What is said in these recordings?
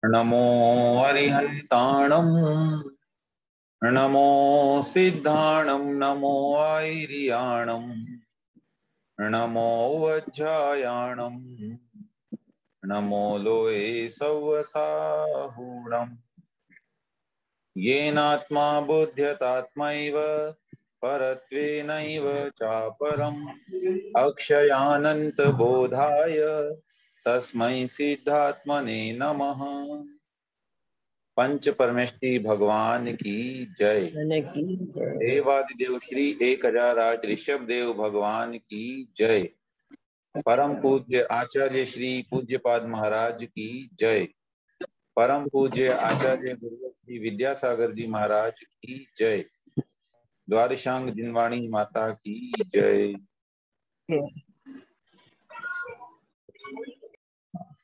नमो अरिहन्ताणं नमो सिद्धाणं नमो आयर्याणं नमो वज्रायाणं नमो लोये सव्वसाहूणम् येनात्मा बुध्यतात्मैव परत्वेनैव चापरम् अक्षयानन्तबोधाय तस्मै सिद्धात्मने नमः। पंच परमेष्टि भगवान की जय। देवादिदेव श्री 1008 ऋषभ देव भगवान की जय। परम पूज्य आचार्य श्री पूज्यपाद महाराज की जय। परम पूज्य आचार्य गुरु श्री विद्यासागर जी महाराज की जय। द्वादशांग जिनवाणी माता की जय।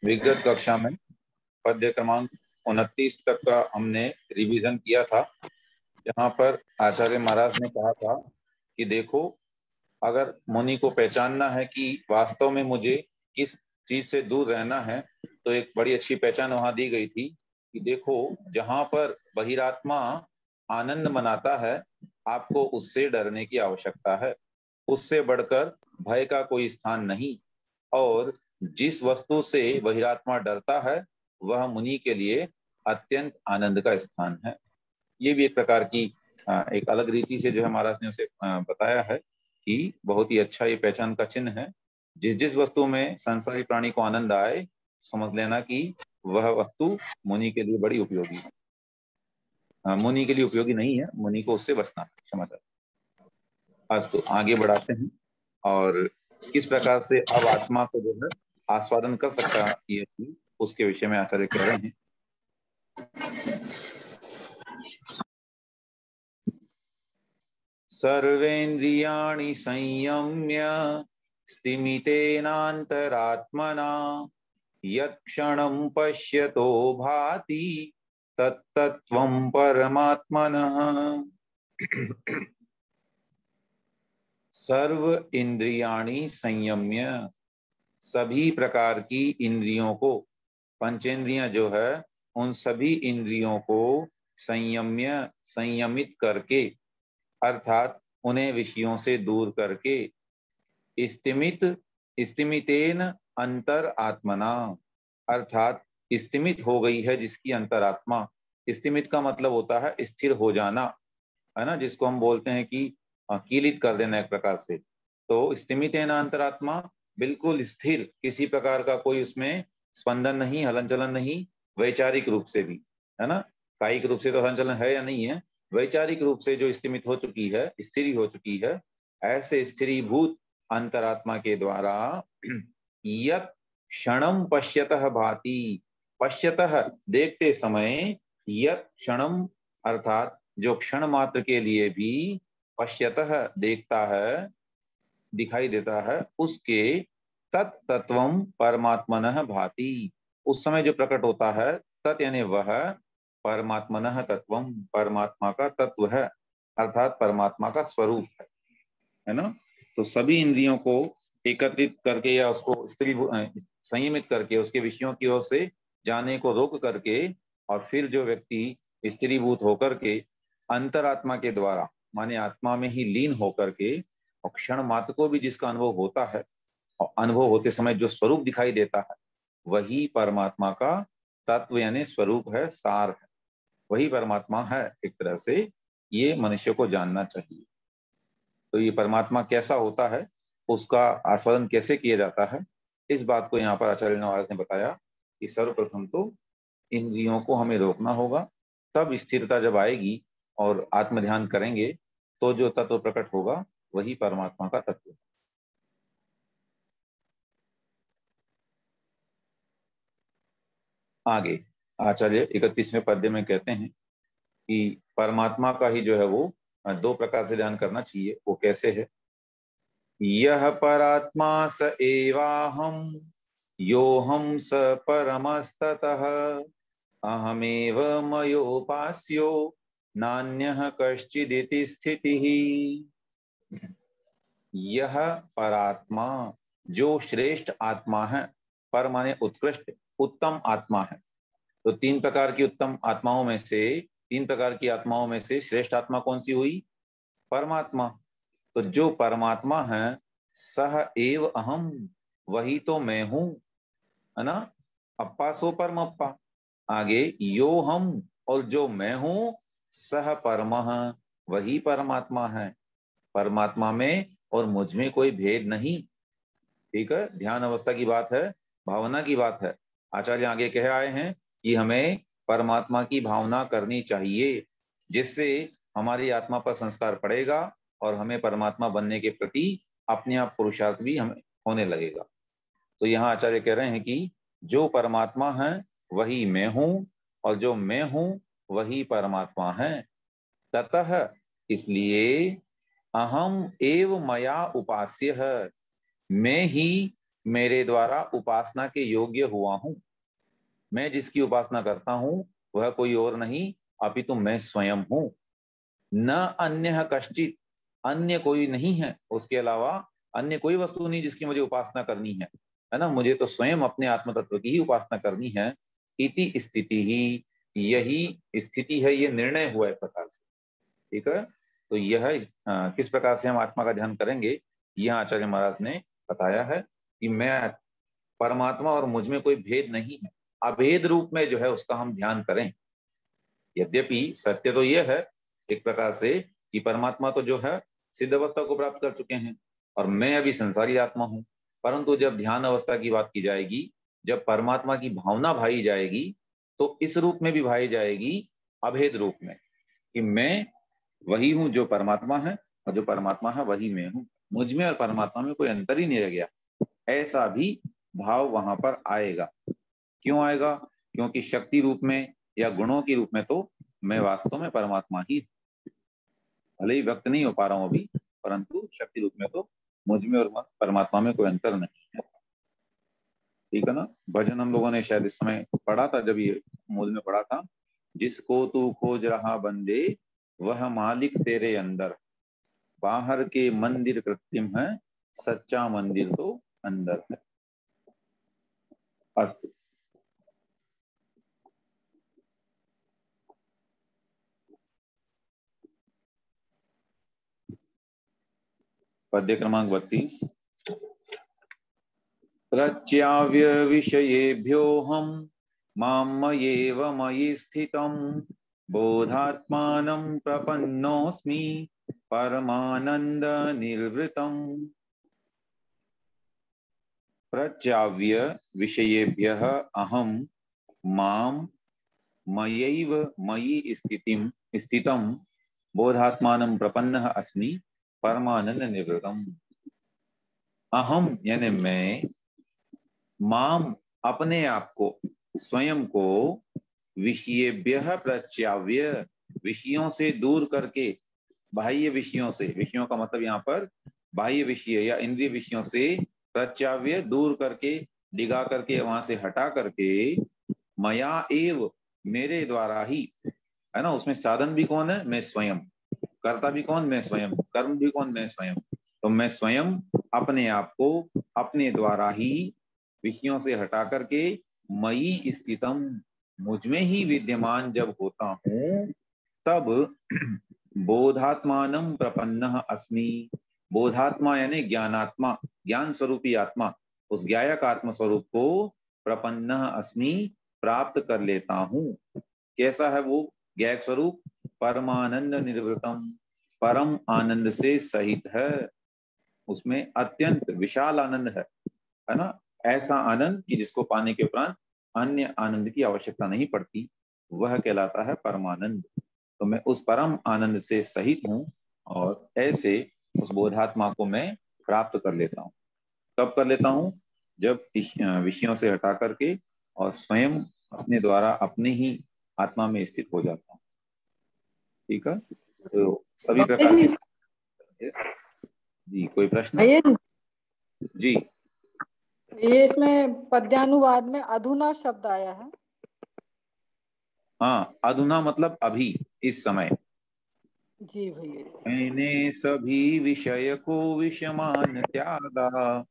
विगत कक्षा में पद्य क्रमांक 29 तक का हमने रिवीजन किया था, जहाँ पर आचार्य महाराज ने कहा था कि देखो, अगर मुनि को पहचानना है कि वास्तव में मुझे किस चीज से दूर रहना है, तो एक बड़ी अच्छी पहचान वहां दी गई थी कि देखो, जहां पर बहिरात्मा आनंद मनाता है, आपको उससे डरने की आवश्यकता है। उससे बढ़कर भय का कोई स्थान नहीं। और जिस वस्तु से बहिरात्मा डरता है, वह मुनि के लिए अत्यंत आनंद का स्थान है। ये भी एक प्रकार की एक अलग रीति से जो है महाराज ने उसे बताया है कि बहुत ही अच्छा ये पहचान का चिन्ह है। जिस जिस वस्तु में संसारी प्राणी को आनंद आए, समझ लेना कि वह वस्तु मुनि के लिए बड़ी उपयोगी है। मुनि के लिए उपयोगी नहीं है, मुनि को उससे बचना है। क्षमा चाहता। आज तो आगे बढ़ाते हैं और किस प्रकार से अब आत्मा को जो है आस्वादन कर सकता है ये चीज, उसके विषय में आचार्य कह रहे हैं। सर्वेन्द्रियाणि संयम्य स्थिमितेनान्तरात्मना यत्क्षणं पश्यतो भाति तत्तत्त्वं परमात्मनः। सर्व इंद्रियाणि संयम्य, सभी प्रकार की इंद्रियों को, पंचेंद्रियां जो है उन सभी इंद्रियों को संयम्य, संयमित करके, अर्थात उन्हें विषयों से दूर करके, स्थिमित, स्थिमितेन अंतर आत्मना, अर्थात स्थिमित हो गई है जिसकी अंतरात्मा। स्थिमित का मतलब होता है स्थिर हो जाना, है ना, जिसको हम बोलते हैं कि कीलित कर देना एक प्रकार से। तो स्थिमितेन अंतरात्मा, बिल्कुल स्थिर, किसी प्रकार का कोई उसमें स्पंदन नहीं, हलन चलन नहीं, वैचारिक रूप से भी, है ना। कायिक रूप से तो हलन चलन है या नहीं है, वैचारिक रूप से जो स्थिमित हो चुकी है, स्थिरी हो चुकी है, ऐसे स्थिरीभूत अंतरात्मा के द्वारा यत् क्षणम पश्यतः भाति, पश्यतः देखते समय, यत् क्षणम अर्थात जो क्षण मात्र के लिए भी, पश्यतः देखता है, दिखाई देता है, उसके तत्तत्वम परमात्मनः भाति, उस समय जो प्रकट होता है, तत् यानी वह, परमात्मनः तत्वम, परमात्मा का तत्व है, अर्थात परमात्मा का स्वरूप है ना। तो सभी इंद्रियों को एकत्रित करके या उसको स्त्री संयमित करके, उसके विषयों की ओर से जाने को रोक करके, और फिर जो व्यक्ति स्त्रीभूत होकर के अंतरात्मा के द्वारा, माने आत्मा में ही लीन होकर के, और क्षण मात्र को भी जिसका अनुभव होता है, और अनुभव होते समय जो स्वरूप दिखाई देता है, वही परमात्मा का तत्व यानी स्वरूप है, सार है, वही परमात्मा है। एक तरह से ये मनुष्य को जानना चाहिए। तो ये परमात्मा कैसा होता है, उसका आस्वादन कैसे किया जाता है, इस बात को यहाँ पर आचार्य महाराज ने बताया कि सर्वप्रथम तो इंद्रियों को हमें रोकना होगा, तब स्थिरता जब आएगी और आत्मध्यान करेंगे, तो जो तत्व प्रकट होगा वही परमात्मा का तत्व है। आगे आचार्य 31वें पद्य में कहते हैं कि परमात्मा का ही जो है वो दो प्रकार से ध्यान करना चाहिए। वो कैसे है? यह परात्मा स एवाहम योहम स परमस्ततः अहमेव मयोपास्यो नान्यः कश्चिदिति स्थितिः। यह परात्मा, जो श्रेष्ठ आत्मा है, पर माने उत्कृष्ट, उत्तम आत्मा है, तो तीन प्रकार की आत्माओं में से श्रेष्ठ आत्मा कौन सी हुई? परमात्मा। तो जो परमात्मा है, सह एव अहम, वही तो मैं हूं, है ना। अप्पा सो परमप्पा। आगे यो हम, और जो मैं हूं, सह परमः, वही परमात्मा है। परमात्मा में और मुझ में कोई भेद नहीं। ठीक है, ध्यान अवस्था की बात है, भावना की बात है। आचार्य आगे कह आए हैं कि हमें परमात्मा की भावना करनी चाहिए, जिससे हमारी आत्मा पर संस्कार पड़ेगा और हमें परमात्मा बनने के प्रति अपने आप पुरुषार्थ भी हमें होने लगेगा। तो यहाँ आचार्य कह रहे हैं कि जो परमात्मा है वही मैं हूं, और जो मैं हूं वही परमात्मा है। ततः, इसलिए अहम एव मया उपास्य है, मैं ही मेरे द्वारा उपासना के योग्य हुआ हूं। मैं जिसकी उपासना करता हूं वह कोई और नहीं, अपितु मैं स्वयं हूं। न अन्य कश्चित, अन्य कोई नहीं है, उसके अलावा अन्य कोई वस्तु नहीं जिसकी मुझे उपासना करनी है ना। मुझे तो स्वयं अपने आत्म तत्व की ही उपासना करनी है। इति स्थिति ही, यही स्थिति है, ये निर्णय हुआ है प्रकार से। ठीक है, तो यह किस प्रकार से हम आत्मा का ध्यान करेंगे, यह आचार्य महाराज ने बताया है कि मैं परमात्मा और मुझ में कोई भेद नहीं है, अभेद रूप में जो है उसका हम ध्यान करें। यद्यपि सत्य तो यह है एक प्रकार से कि परमात्मा तो जो है सिद्ध अवस्था को प्राप्त कर चुके हैं, और मैं अभी संसारी आत्मा हूं। परंतु जब ध्यान अवस्था की बात की जाएगी, जब परमात्मा की भावना भाई जाएगी, तो इस रूप में भी भाई जाएगी, अभेद रूप में, कि मैं वही हूं जो परमात्मा है, और जो परमात्मा है वही मैं हूं। मुझ में और परमात्मा में कोई अंतर ही नहीं रह गया, ऐसा भी भाव वहां पर आएगा। क्यों आएगा? क्योंकि शक्ति रूप में या गुणों के रूप में तो मैं वास्तव में परमात्मा ही, भले ही व्यक्त नहीं हो पा रहा हूं अभी, परंतु शक्ति रूप में तो मुझ में और परमात्मा में कोई अंतर नहीं है। ठीक है ना। भजन हम लोगों ने शायद इस समय पढ़ा था, जब ये मूल में पढ़ा था, जिसको तू खोज रहा बंदे, वह मालिक तेरे अंदर, बाहर के मंदिर कृत्रिम है, सच्चा मंदिर तो अंदर है। अस्तु। पद्य क्रमांक 32। प्रच्याव्य विषयेभ्योऽहं मामयेव मयि स्थितं, बोधात्मानं प्रपन्नोऽस्मि परमानंद निर्वृतम्। प्रच्याव्य विषयेभ्यः अहं माम मयैव मयि स्थितं, बोधात्मानं प्रपन्नः अस्मि परमानंद निर्वृतम्। अहम यानी मैं, माम अपने आप को, स्वयं को, विषयेभ्यः प्रच्याव्य विषयों से दूर करके, बाह्य विषयों से, विषयों का मतलब यहाँ पर बाह्य विषय या इंद्रिय विषयों से, प्रच्याव्य दूर करके, डिगा करके, वहां से हटा करके, मया एव मेरे द्वारा ही, है ना। उसमें साधन भी कौन है? मैं स्वयं। कर्ता भी कौन? मैं स्वयं। कर्म भी कौन? मैं स्वयं। तो मैं स्वयं अपने आप को अपने द्वारा ही विषयों से हटा करके, मयि स्थितम, मुझ में ही विद्यमान जब होता हूं, तब बोधात्मानं प्रपन्नः अस्मि। बोधात्मा यानी ज्ञानात्मा, ज्ञान स्वरूपी आत्मा, उस ज्ञायक आत्म स्वरूप को प्रपन्नः अस्मि, प्राप्त कर लेता हूं। कैसा है वो ज्ञायक स्वरूप? परमानंद निर्वृतम, परम आनंद से सहित है। उसमें अत्यंत विशाल आनंद है ना। ऐसा आनंद कि जिसको पाने के उपरांत अन्य आनंद की आवश्यकता नहीं पड़ती, वह कहलाता है परमानंद। तो मैं उस परम आनंद से सहित हूं, और ऐसे उस बोधात्मा को मैं प्राप्त कर लेता हूं। कब कर लेता हूं? जब विषयों से हटा करके और स्वयं अपने द्वारा अपने ही आत्मा में स्थित हो जाता हूं। ठीक है, तो सभी भक्ति प्रकार जी, के जी, कोई प्रश्न? ये जी ये इसमें पद्यानुवाद में अधुना शब्द आया है। हाँ, अधुना मतलब अभी, इस समय। जी भैया। मैंने सभी विषय को विषमान त्यागा,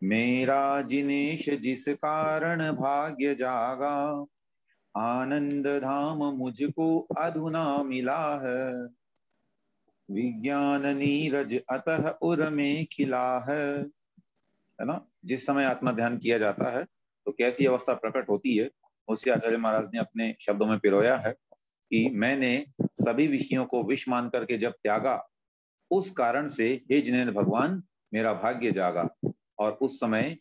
मेरा जिनेश जिस कारण भाग्य जागा। आनंद धाम मुझको अधुना मिला है, विज्ञान नीरज अतः उर में खिला है ना। जिस समय आत्मा ध्यान किया जाता है तो कैसी अवस्था प्रकट होती है, उसे आचार्य महाराज ने अपने शब्दों में पिरोया है कि मैंने सभी विषयों को विष मान करके जब त्यागा, उस कारण से हे जिनेन्द्र भगवान मेरा भाग्य जागा। और उस समय,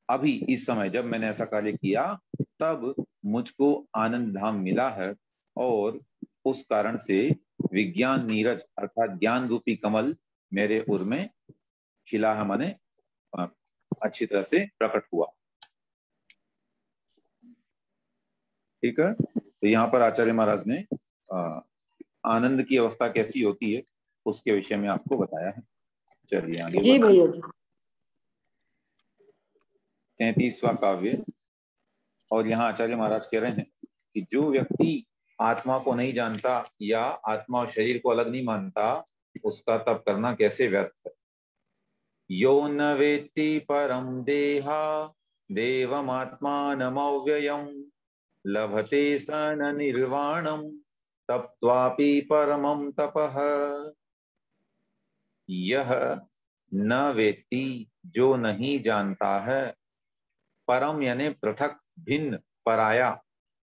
अभी इस समय जब मैंने ऐसा कार्य किया, तब मुझको आनंद धाम मिला है, और उस कारण से विज्ञान नीरज अर्थात ज्ञान रूपी कमल मेरे उर में खिला है, माने अच्छी तरह से प्रकट हुआ। ठीक है, तो यहाँ पर आचार्य महाराज ने आनंद की अवस्था कैसी होती है उसके विषय में आपको बताया है। चलिए आगे जी भैया जी। 33वां काव्य। और यहाँ आचार्य महाराज कह रहे हैं कि जो व्यक्ति आत्मा को नहीं जानता या आत्मा और शरीर को अलग नहीं मानता, उसका तप करना कैसे व्यर्थ है। यो न वेत्ति परम देहा देवमात्मानमव्ययम् लभते स न निर्वाणम् तप्त्वापि परमं तपः। यह न वेत्ति जो नहीं जानता है, परम यानी पृथक, भिन्न, पराया,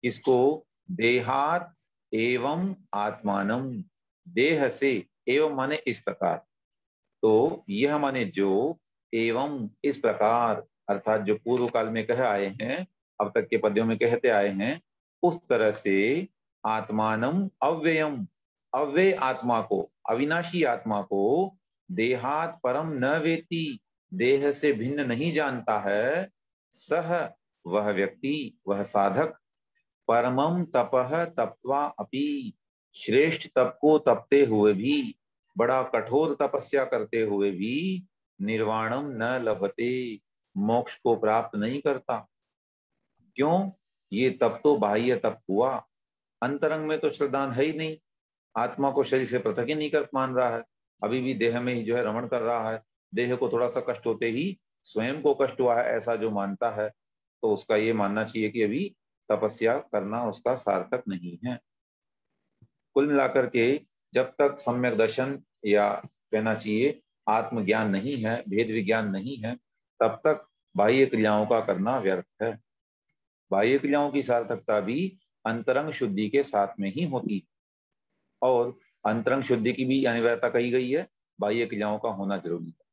इसको, देहात एवं आत्मानम, देह से, एवं माने इस प्रकार, तो यह माने जो, एवं इस प्रकार, अर्थात जो पूर्व काल में कह आए हैं, अब तक के पद्यों में कहते आए हैं, उस तरह से आत्मानम अव्ययम, अव्यय आत्मा को, अविनाशी आत्मा को, देहात परम न वेति, देह से भिन्न नहीं जानता है, सह वह व्यक्ति, वह साधक, परमम तपह तप्त्वा अपि, श्रेष्ठ तप को तपते हुए भी, बड़ा कठोर तपस्या करते हुए भी, निर्वाणम न लभते, मोक्ष को प्राप्त नहीं करता। क्यों? ये तप तो बाह्य तप हुआ, अंतरंग में तो श्रद्धान है ही नहीं, आत्मा को शरीर से पृथक ही नहीं कर मान रहा है, अभी भी देह में ही जो है रमण कर रहा है, देह को थोड़ा सा कष्ट होते ही स्वयं को कष्ट हुआ है ऐसा जो मानता है, तो उसका ये मानना चाहिए कि अभी तपस्या करना उसका सार्थक नहीं है। कुल मिलाकर के जब तक सम्यक दर्शन या कहना चाहिए आत्मज्ञान नहीं है, भेद विज्ञान नहीं है, तब तक बाह्य क्रियाओं का करना व्यर्थ है। बाह्य क्रियाओं की सार्थकता भी अंतरंग शुद्धि के साथ में ही होती, और अंतरंग शुद्धि की भी अनिवार्यता कही गई है, बाह्य क्रियाओं का होना जरूरी है।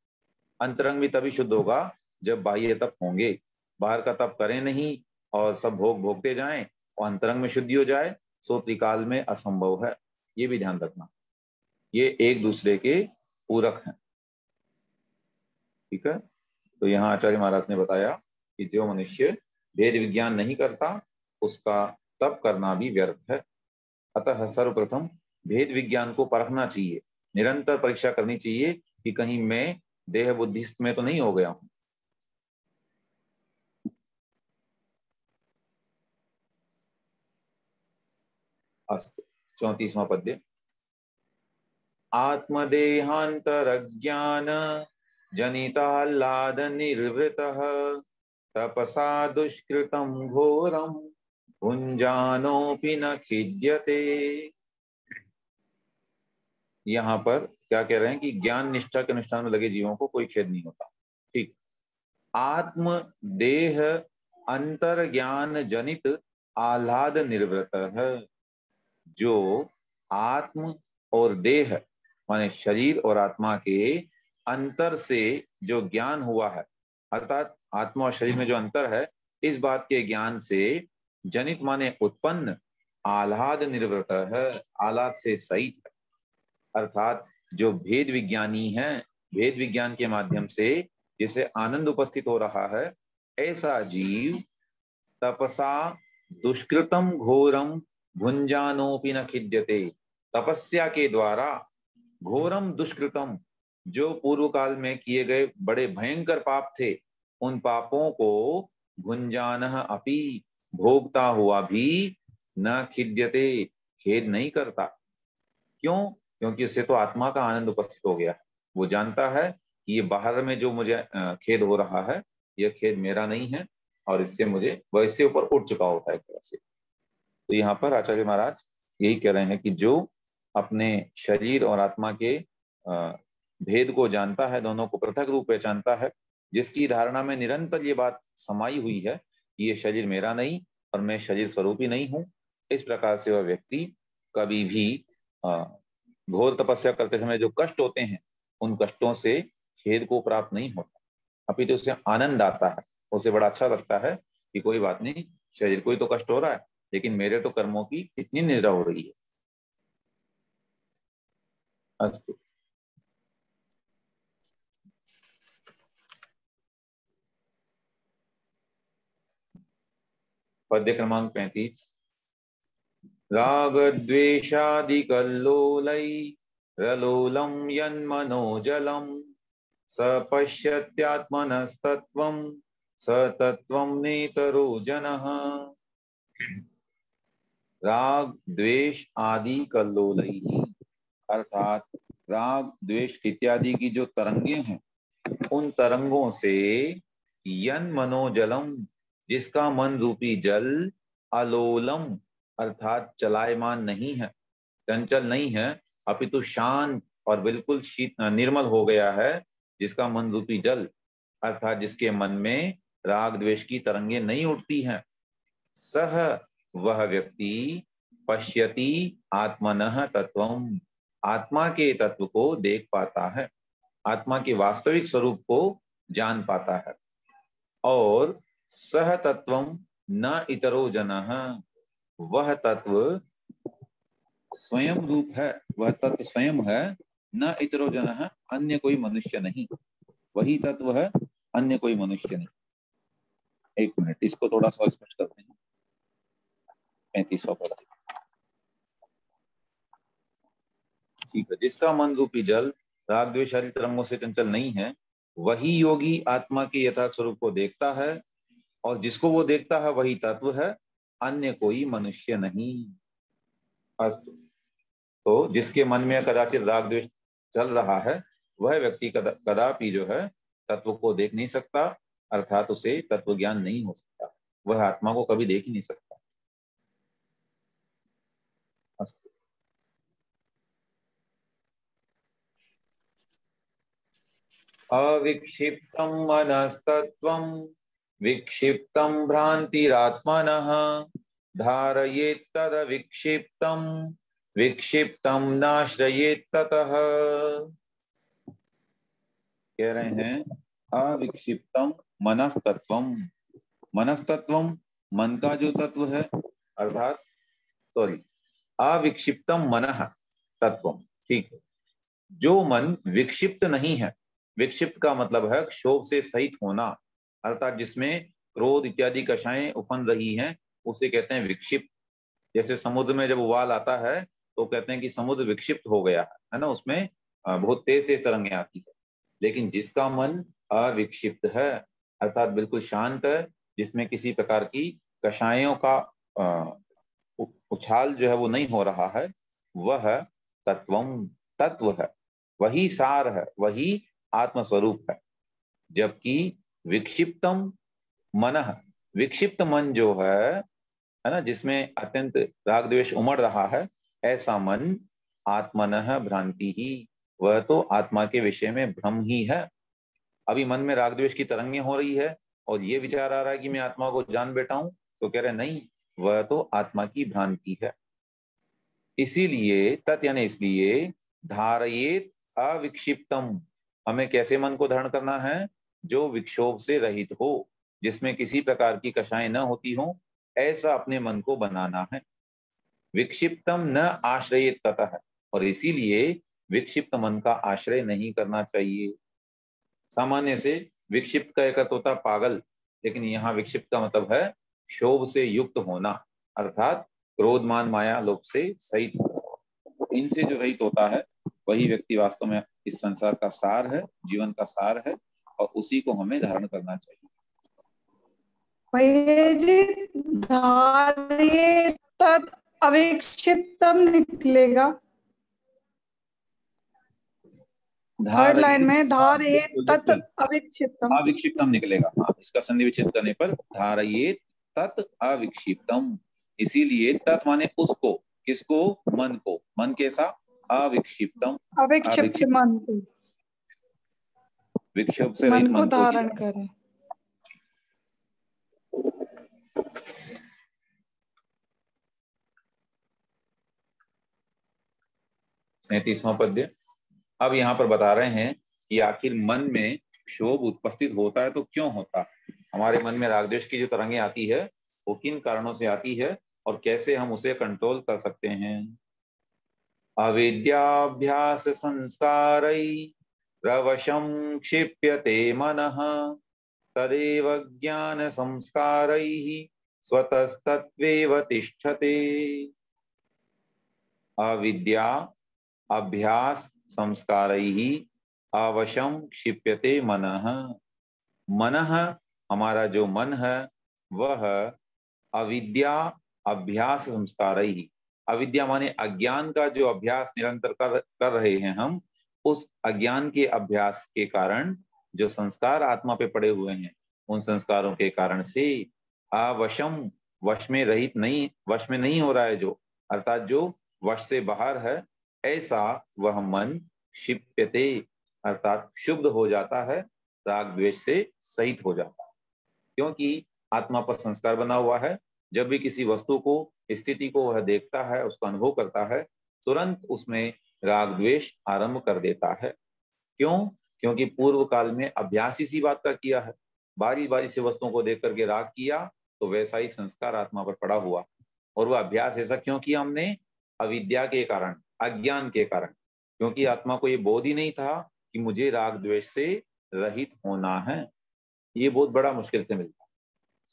अंतरंग भी तभी शुद्ध होगा जब बाह्य तप होंगे, बाहर का तप करें नहीं और सब भोग भोगते जाएं और अंतरंग में शुद्धि हो जाए, सो त्रिकाल में असंभव है, ये भी ध्यान रखना, ये एक दूसरे के पूरक हैं। ठीक है, तो यहाँ आचार्य महाराज ने बताया कि जो मनुष्य भेद विज्ञान नहीं करता, उसका तप करना भी व्यर्थ है। अतः सर्वप्रथम भेद विज्ञान को परखना चाहिए, निरंतर परीक्षा करनी चाहिए कि कहीं मैं देह बुद्धिस्ट में तो नहीं हो गया हूं। अस्तु, 34वां पद्य। आत्मदेहांतरज्ञान जनिताह्लाद निर्वृतः तपसा दुष्कृतं घोरं भुंजानोऽपि न खिद्यते। यहाँ पर क्या कह रहे हैं कि ज्ञान निष्ठा के अनुष्ठान में लगे जीवों को कोई खेद नहीं होता। ठीक, आत्म देह अंतर ज्ञान जनित आह्लाद निर्वृत है। जो आत्म और देह माने शरीर और आत्मा के अंतर से जो ज्ञान हुआ है, अर्थात आत्मा और शरीर में जो अंतर है, इस बात के ज्ञान से जनित माने उत्पन्न, आह्लाद निर्वृत है, आह्लाद से सहित है। अर्थात जो भेद विज्ञानी है, भेद विज्ञान के माध्यम से जिसे आनंद उपस्थित हो रहा है, ऐसा जीव तपसा दुष्कृतम घोरम भुंजानोपि न खिद्यते, तपस्या के द्वारा घोरम दुष्कृतम, जो पूर्व काल में किए गए बड़े भयंकर पाप थे, उन पापों को भुंजानः अपि, भोगता हुआ भी, न खिद्यते, खेद नहीं करता। क्यों? क्योंकि उससे तो आत्मा का आनंद उपस्थित हो गया, वो जानता है कि ये बाहर में जो मुझे खेद हो रहा है, यह खेद मेरा नहीं है, और इससे मुझे वह इससे ऊपर उठ चुका होता है एक तरह से। तो यहाँ पर आचार्य महाराज यही कह रहे हैं कि जो अपने शरीर और आत्मा के भेद को जानता है, दोनों को पृथक रूप पहचानता है, जिसकी धारणा में निरंतर ये बात समाई हुई है कि ये शरीर मेरा नहीं और मैं शरीर स्वरूप ही नहीं हूँ, इस प्रकार से वह व्यक्ति कभी भी घोर तपस्या करते समय जो कष्ट होते हैं उन कष्टों से खेद को प्राप्त नहीं होता, अभी तो उसे आनंद आता है, उसे बड़ा अच्छा लगता है कि कोई बात नहीं, शरीर को ही तो कष्ट हो रहा है लेकिन मेरे तो कर्मों की इतनी निद्रा हो रही है। अस्तु। पद्य क्रमांक 35। राग द्वेषादि कल्लोलै रलोलम यन्मनोजलम स पश्यत्यात्मनस्तत्वं स तत्वं नेतरो जनः। राग द्वेष आदि कल्लोलै, अर्थात राग द्वेष इत्यादि की जो तरंगे हैं उन तरंगों से यन मनोजलम, जिसका मन रूपी जल, अलोलम अर्थात चलायमान नहीं है, चंचल नहीं है, अपितु शांत और बिल्कुल शीत निर्मल हो गया है, जिसका मन रूपी जल अर्थात जिसके मन में राग द्वेष की तरंगे नहीं उठती हैं, सह वह व्यक्ति पश्यति आत्मनः तत्वम, आत्मा के तत्व को देख पाता है, आत्मा के वास्तविक स्वरूप को जान पाता है। और सह तत्वम न इतरो जनः, वह तत्व स्वयं रूप है, वह तत्व स्वयं है, न इतरो जनः अन्य कोई मनुष्य नहीं, वही तत्व है, अन्य कोई मनुष्य नहीं। एक मिनट, इसको थोड़ा सा स्पष्ट करते हैं। 35वां पद, ठीक है। जिसका मन रूपी जल राग द्वेष आदि तरंगों से चंचल नहीं है, वही योगी आत्मा के यथार्थ स्वरूप को देखता है, और जिसको वो देखता है वही तत्व है, अन्य कोई मनुष्य नहीं। अस्तु। तो जिसके मन में कदाचित राग द्वेष चल रहा है वह व्यक्ति कदापि जो है तत्व को देख नहीं सकता, अर्थात उसे तत्व ज्ञान नहीं हो सकता, वह आत्मा को कभी देख ही नहीं सकता। अस्तु। अविक्षिप्तं मनस्तत्त्वं विक्षिप्तं भ्रान्तिरात्मनः धारयेत् तदविक्षिप्तं विक्षिप्तं नाश्रयेत् ततः। कह रहे हैं अविक्षिप्तम मनस्तत्वम, मनस्तत्वम मन का जो तत्व है, अर्थात सॉरी अविक्षिप्तम मनः तत्वम, ठीक है, जो मन विक्षिप्त नहीं है, विक्षिप्त का मतलब है क्षोभ से सहित होना, अर्थात जिसमें क्रोध इत्यादि कषाएं उफन रही हैं उसे कहते हैं विक्षिप्त। जैसे समुद्र में जब उबाल आता है तो कहते हैं कि समुद्र विक्षिप्त हो गया है ना, उसमें बहुत तेज तेज तरंगें आती है। लेकिन जिसका मन अविक्षिप्त है अर्थात बिल्कुल शांत है, जिसमें किसी प्रकार की कषायों का उछाल जो है वो नहीं हो रहा है, वह तत्वम तत्व है, वही सार है, वही आत्मस्वरूप है। जबकि विक्षिप्तम मनः, विक्षिप्त मन जो है ना, जिसमें अत्यंत राग द्वेष उमड़ रहा है, ऐसा मन आत्मनः भ्रांति ही, वह तो आत्मा के विषय में भ्रम ही है। अभी मन में राग द्वेष की तरंगें हो रही है और ये विचार आ रहा है कि मैं आत्मा को जान बैठा हूं, तो कह रहे नहीं, वह तो आत्मा की भ्रांति है। इसीलिए तत् यानी इसलिए धारयेत अविक्षिप्तम, हमें कैसे मन को धारण करना है, जो विक्षोभ से रहित हो, जिसमें किसी प्रकार की कषाएं न होती हो, ऐसा अपने मन को बनाना है। विक्षिप्तम न आश्रयेत ततः, और इसीलिए विक्षिप्त मन का आश्रय नहीं करना चाहिए। सामान्य से विक्षिप्त का एक अर्थ होता है पागल, लेकिन यहाँ विक्षिप्त का मतलब है क्षोभ से युक्त होना, अर्थात क्रोध मान माया लोभ से सहित, इनसे जो रहित होता है वही व्यक्ति वास्तव में इस संसार का सार है, जीवन का सार है, और उसी को हमें धारण करना चाहिए। धार्ये तत् अविक्षिप्तम निकलेगा, थर्ड लाइन में धार्ये तत् अविक्षिप्तम, अविक्षिप्तम निकलेगा। हाँ, इसका संधि विच्छेद करने पर धारयेत तत् अविक्षिप्तम, इसीलिए तत् माने उसको, किसको? मन को। मन कैसा? अविक्षिप्तम। अविक्षिप्त मन को, विक्षोभ से मन रहित को मन को धारण लिया। करे। 37वां पद्य। अब यहाँ पर बता रहे हैं कि आखिर मन में क्षोभ उपस्थित होता है तो क्यों होता है? हमारे मन में राग द्वेष की जो तरंगें आती है वो किन कारणों से आती है और कैसे हम उसे कंट्रोल कर सकते हैं? अविद्याभ्यास संस्कारै प्रवशं क्षिप्यते मनः, तदेव ज्ञान संस्कारैः स्वतस्तत्वेव तिष्ठते। अविद्या अभ्यास संस्कारैः अवशं क्षिप्यते मनः। मनः, हमारा जो मन है वह अविद्या अभ्यास संस्कारैः, अविद्या माने अज्ञान का जो अभ्यास निरंतर कर रहे हैं हम, उस अज्ञान के अभ्यास के कारण जो संस्कार आत्मा पे पड़े हुए हैं, उन संस्कारों के कारण से अवशम, वश में रहित नहीं, वश में नहीं हो रहा है जो, अर्थात जो वश से बाहर है, ऐसा वह मन क्षिप्यते, अर्थात शुद्ध हो जाता है, राग द्वेष से सहित हो जाता है। क्योंकि आत्मा पर संस्कार बना हुआ है। जब भी किसी वस्तु को, स्थिति को वह देखता है, उसका अनुभव करता है, तुरंत उसमें राग द्वेष आरंभ कर देता है। क्यों? क्योंकि पूर्व काल में अभ्यास इसी बात का किया है। बारी बारी से वस्तुओं को देख करके राग किया तो वैसा ही संस्कार आत्मा पर पड़ा हुआ। और वह अभ्यास ऐसा क्यों किया हमने? अविद्या के कारण, अज्ञान के कारण। क्योंकि आत्मा को ये बोध ही नहीं था कि मुझे राग द्वेष से रहित होना है। ये बहुत बड़ा मुश्किल से मिलता है।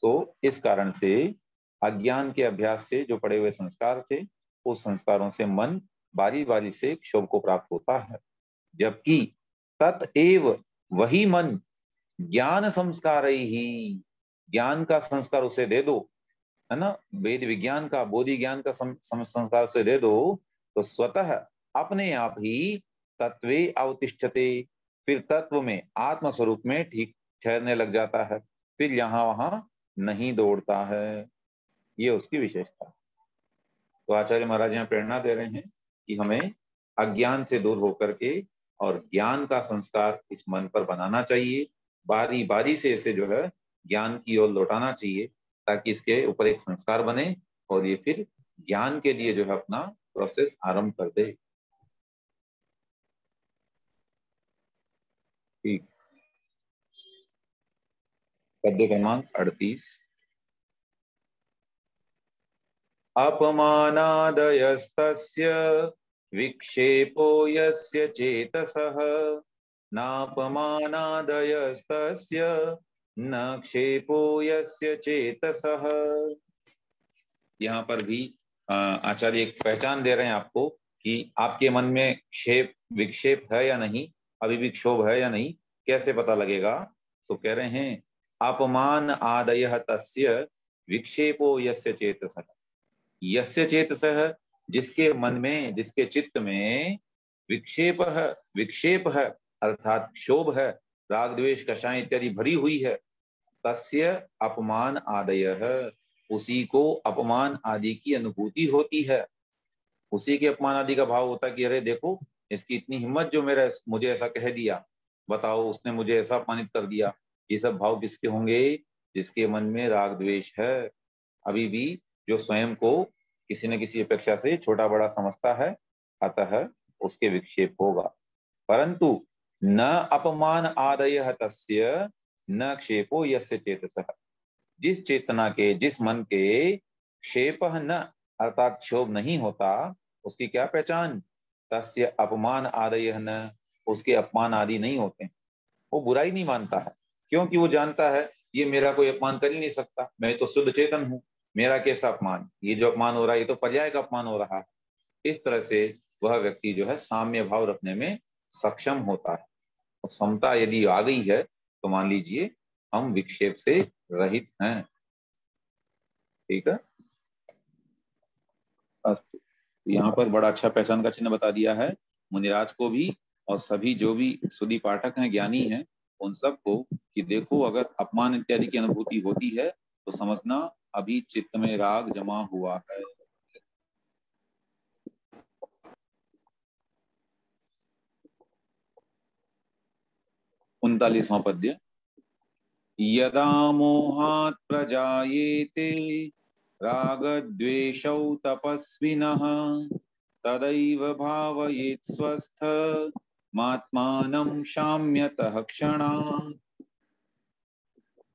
तो इस कारण से अज्ञान के अभ्यास से जो पड़े हुए संस्कार थे, उस संस्कारों से मन बारी बारी से क्षोभ को प्राप्त होता है। जबकि तत्एव, वही मन, ज्ञान संस्कार ही, ज्ञान का संस्कार उसे दे दो, है ना, वेद विज्ञान का, बोधि ज्ञान का संस्कार उसे दे दो, तो स्वतः अपने आप ही तत्वे अवतिष्ठते, फिर तत्व में, आत्म स्वरूप में ठीक ठहरने लग जाता है, फिर यहाँ वहां नहीं दौड़ता है। ये उसकी विशेषता। तो आचार्य महाराज यहाँ प्रेरणा दे रहे हैं कि हमें अज्ञान से दूर होकर के और ज्ञान का संस्कार इस मन पर बनाना चाहिए, बारी बारी से इसे जो है ज्ञान की ओर लौटाना चाहिए, ताकि इसके ऊपर एक संस्कार बने और ये फिर ज्ञान के लिए जो है अपना प्रोसेस आरंभ कर दे। ठीक। पद्य क्रमांक 38। अपमानादयस्तस्य विक्षेपो यस्य चेतसः, नापमानादयस्तस्य न क्षेपो यस्य चेतसः। यहाँ पर भी आचार्य एक पहचान दे रहे हैं आपको कि आपके मन में क्षेप विक्षेप है या नहीं, अभी भी क्षोभ है या नहीं, कैसे पता लगेगा? तो कह रहे हैं अपमान आदयः तस्य विक्षेपो यस्य चेतसः। यस्य चेतसः, जिसके मन में, जिसके चित्त में विक्षेप है, विक्षेप है अर्थात क्षोभ है, राग द्वेष कषाय इत्यादि भरी हुई है, तस्य अपमान आदयः, उसी को अपमान आदि की अनुभूति होती है। उसी के अपमान आदि का भाव होता है कि अरे देखो इसकी इतनी हिम्मत जो मेरा, मुझे ऐसा कह दिया, बताओ उसने मुझे ऐसा अपमानित कर दिया। ये सब भाव किसके होंगे? जिसके मन में राग द्वेष है, अभी भी जो स्वयं को किसी न किसी अपेक्षा से छोटा बड़ा समझता है, अतः उसके विक्षेप होगा। परंतु न अपमान आदयः तस्य न क्षेपो यस्य चेतसः, जिस चेतना के, जिस मन के क्षेप न अर्थात क्षोभ नहीं होता, उसकी क्या पहचान? तस्य अपमान आदयः न, उसके अपमान आदि नहीं होते। वो बुराई नहीं मानता है, क्योंकि वो जानता है ये मेरा कोई अपमान कर ही नहीं सकता, मैं तो शुद्ध चेतन हूँ, मेरा कैसा अपमान, ये जो अपमान हो रहा है ये तो पर्याय का अपमान हो रहा है। इस तरह से वह व्यक्ति जो है साम्य भाव रखने में सक्षम होता है। और समता यदि आ गई है तो मान लीजिए हम विक्षेप से रहित हैं। ठीक है, अस्तु। यहाँ पर बड़ा अच्छा पहचान का चिन्ह बता दिया है मुनिराज को भी, और सभी जो भी सुधी पाठक हैं, ज्ञानी हैं, उन सबको, कि देखो अगर अपमान इत्यादि की अनुभूति होती है तो समझना अभी चित्त में राग जमा हुआ है। 39वां पद्य। यदा मोहात् प्रजायेते रागद्वेषौ तपस्विनः तदैव भावयेत् स्वस्थ मात्मानं शाम्यतः क्षणात्।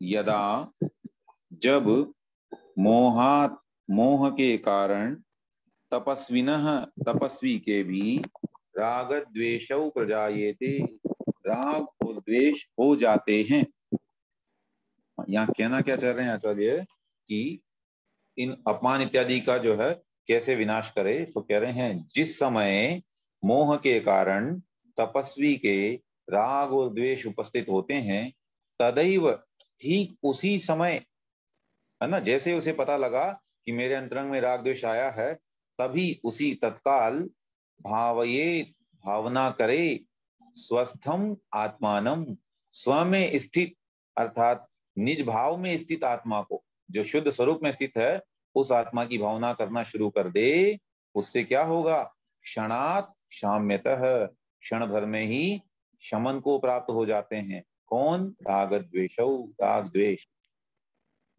यदा जब मोहात मोह के कारण तपस्विनः तपस्वी के भी राग द्वेषौ प्रजायेते राग और द्वेष हो जाते हैं। यहाँ कहना क्या चाह रहे हैं आचार्य कि इन अपमान इत्यादि का जो है कैसे विनाश करे। सो कह रहे हैं जिस समय मोह के कारण तपस्वी के राग और द्वेष उपस्थित होते हैं तदैव ठीक उसी समय, है ना, जैसे उसे पता लगा कि मेरे अंतरंग में राग द्वेष आया है तभी उसी तत्काल भावये भावना करे स्वस्थम आत्मानम स्व में स्थित अर्थात निज भाव में स्थित आत्मा को, जो शुद्ध स्वरूप में स्थित है उस आत्मा की भावना करना शुरू कर दे। उससे क्या होगा? क्षणात् शाम्यतः क्षण भर में ही शमन को प्राप्त हो जाते हैं। कौन? राग द्वेषौ राग द्वेष।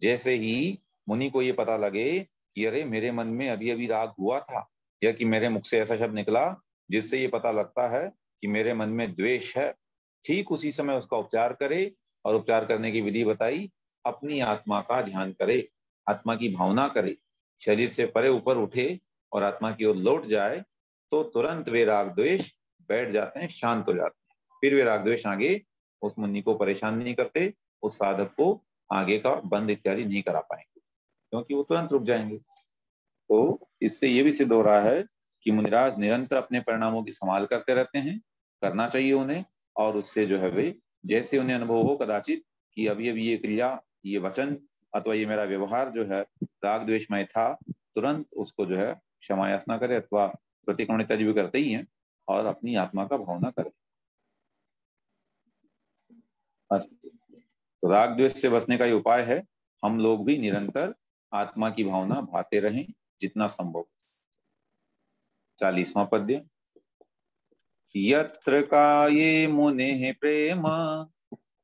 जैसे ही मुनि को ये पता लगे कि अरे मेरे मन में अभी अभी राग हुआ था या कि मेरे मुख से ऐसा शब्द निकला जिससे ये पता लगता है कि मेरे मन में द्वेष है, ठीक उसी समय उसका उपचार करे। और उपचार करने की विधि बताई, अपनी आत्मा का ध्यान करे, आत्मा की भावना करे, शरीर से परे ऊपर उठे और आत्मा की ओर लौट जाए तो तुरंत वे राग द्वेष बैठ जाते हैं, शांत हो जाते हैं। फिर वे राग द्वेष आगे उस मुनि को परेशान नहीं करते, उस साधक को आगे का बंद इत्यादि नहीं करा पाएंगे क्योंकि वो तुरंत रुक जाएंगे। तो इससे ये भी सिद्ध हो रहा है कि मुनिराज निरंतर अपने परिणामों की संभाल करते रहते हैं, करना चाहिए उन्हें। और उससे जो है वे जैसे उन्हें अनुभव हो कदाचित कि अभी अभी ये क्रिया, ये वचन अथवा ये मेरा व्यवहार जो है राग द्वेषमय था, तुरंत उसको जो है क्षमा याचना करे अथवा प्रतिक्रमण इत्यादि भी करते ही हैं और अपनी आत्मा का भावना करे। तो राग द्वेष से बचने का ये उपाय है, हम लोग भी निरंतर आत्मा की भावना भाते रहें जितना संभव। 40वां पद्य। यत्र काये मुनेः प्रेम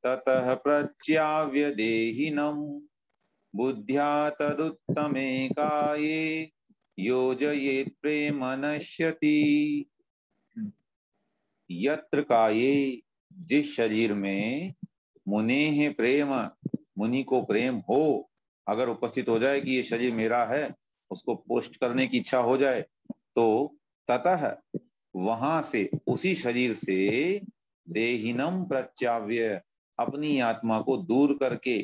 ततः प्रच्याव्य देहिनम् बुद्ध्या तदुत्तमे काये योजयेत् प्रेम नश्यति। यत्र काये जिस शरीर में मुनेः प्रेम मुनि को प्रेम हो, अगर उपस्थित हो जाए कि ये शरीर मेरा है, उसको पोस्ट करने की इच्छा हो जाए तो ततः वहां से उसी शरीर से देहिनम प्रच्याव्य अपनी आत्मा को दूर करके,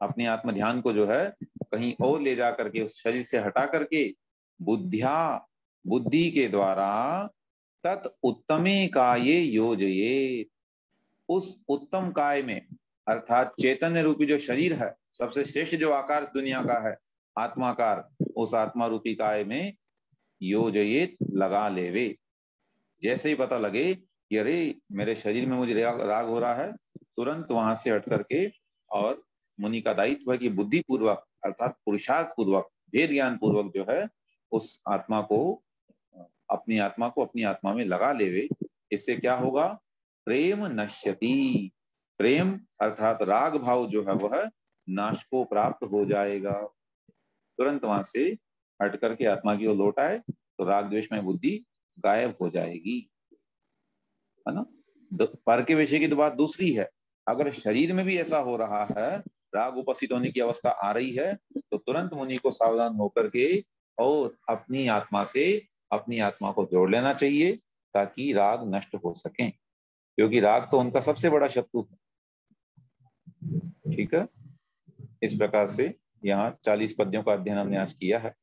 अपने आत्म ध्यान को जो है कहीं और ले जा करके उस शरीर से हटा करके बुद्धिया बुद्धि के द्वारा तत् उत्तमे काये योजये उस उत्तम काय में अर्थात चैतन्य रूपी जो शरीर है, सबसे श्रेष्ठ जो आकार इस दुनिया का है आत्माकार, उस आत्मा रूपी काय में योजयेत लगा लेवे। जैसे ही पता लगे कि अरे मेरे शरीर में मुझे राग हो रहा है, तुरंत वहां से हट करके, और मुनि का दायित्व है कि बुद्धि पूर्वक अर्थात पुरुषार्थ पूर्वक भेद ज्ञान पूर्वक जो है उस आत्मा को अपनी आत्मा में लगा लेवे। इससे क्या होगा? प्रेम नश्यति, प्रेम अर्थात राग भाव जो है वह नाश को प्राप्त हो जाएगा। तुरंत वहां से हट करके आत्मा की ओर लौट आए तो राग द्वेष में बुद्धि गायब हो जाएगी, है ना। पर के विषय की तो बात दूसरी है। अगर शरीर में भी ऐसा हो रहा है, राग उपस्थित होने की अवस्था आ रही है, तो तुरंत मुनि को सावधान होकर के और अपनी आत्मा से अपनी आत्मा को जोड़ लेना चाहिए ताकि राग नष्ट हो सके, क्योंकि राग तो उनका सबसे बड़ा शत्रु है। ठीक है, इस प्रकार से यहाँ 40 पद्यों का अध्ययन हमने आज किया है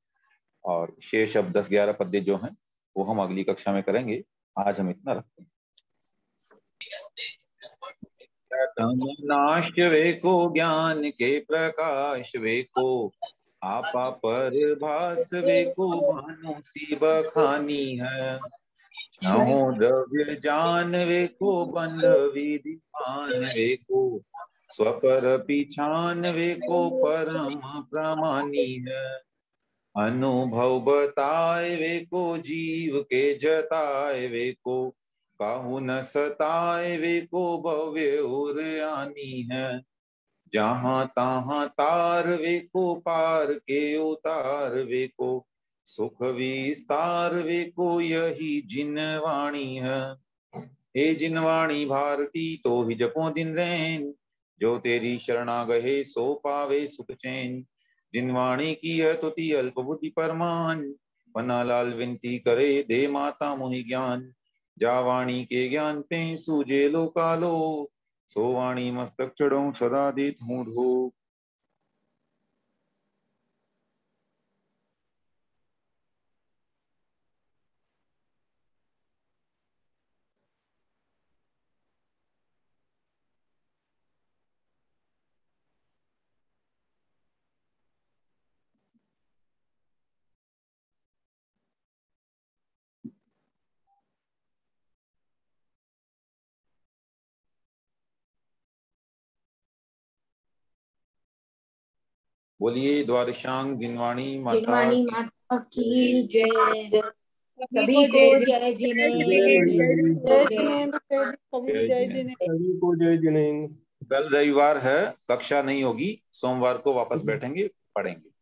और शेष अब 10-11 पद्य जो हैं वो हम अगली कक्षा में करेंगे। आज हम इतना रखते हैं। नाश वेको ज्ञान के प्रकाश वेको आपा पर भास वेको भानु सी बखानी है। नहो द्रव्य जान वेको बंध विधि मान वेको स्वपर पिछानवे को परम प्रमानी है। अनुभव बताए वे को जीव के जताए वे को, काहू न सताए वे को भव्य उर आनी है। जहाँ तहाँ तार वे को पार के उतार वे को, सुख विस्तार वे को यही जिनवाणी है। हे जिनवाणी भारती तो ही जपो दिन रैन, जो तेरी शरणा गहे सो पावे सुख चैन। जिनवाणी की है तुति अल्प बुद्धि परमान, पन्ना लाल विनती करे दे माता मोहि ज्ञान। जा वाणी के ज्ञान पे सूझे लो कालो, सो वाणी मस्तक चढ़ो सदा देत हूँ ढो। बोलिए द्वादशांग जिनवाणी माता की जय। सभी को जय जिनेंद्र। जिनेंद्र, सभी जय जिनेंद्र। सभी को जय जिनेंद्र। कल रविवार है, कक्षा नहीं होगी, सोमवार को वापस बैठेंगे, पढ़ेंगे।